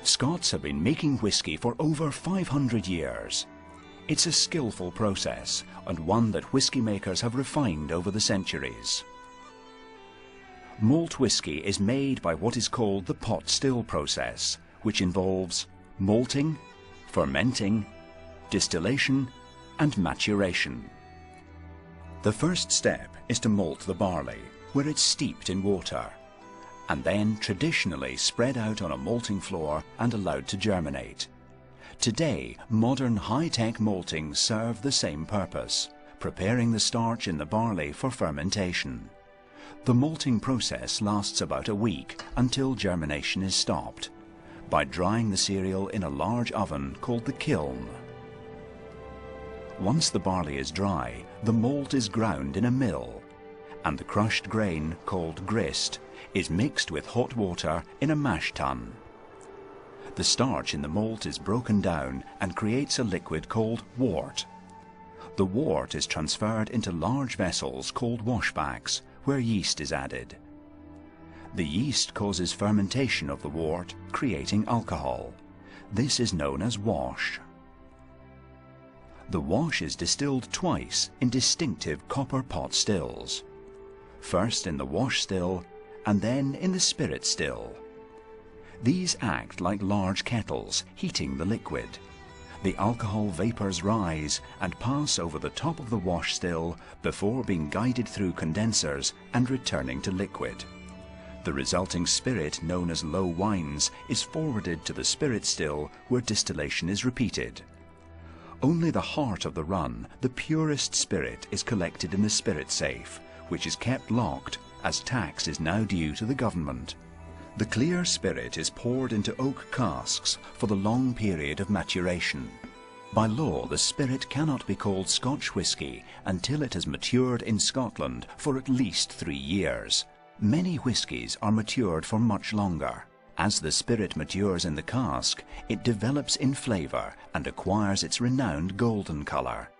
Scots have been making whisky for over 500 years. It's a skillful process, and one that whisky makers have refined over the centuries. Malt whisky is made by what is called the pot still process, which involves malting, fermenting, distillation and maturation. The first step is to malt the barley, where it's steeped in water, and then traditionally spread out on a malting floor and allowed to germinate. Today, modern high-tech maltings serve the same purpose, preparing the starch in the barley for fermentation. The malting process lasts about a week until germination is stopped, by drying the cereal in a large oven called the kiln. Once the barley is dry, the malt is ground in a mill, and the crushed grain, called grist, is mixed with hot water in a mash tun. The starch in the malt is broken down and creates a liquid called wort. The wort is transferred into large vessels called washbacks, where yeast is added. The yeast causes fermentation of the wort, creating alcohol. This is known as wash. The wash is distilled twice in distinctive copper pot stills. First in the wash still, and then in the spirit still. These act like large kettles, heating the liquid. The alcohol vapors rise and pass over the top of the wash still before being guided through condensers and returning to liquid. The resulting spirit, known as low wines, is forwarded to the spirit still, where distillation is repeated. Only the heart of the run, the purest spirit, is collected in the spirit safe, which is kept locked as tax is now due to the government. The clear spirit is poured into oak casks for the long period of maturation. By law, the spirit cannot be called Scotch whisky until it has matured in Scotland for at least 3 years. Many whiskies are matured for much longer. As the spirit matures in the cask, it develops in flavour and acquires its renowned golden colour.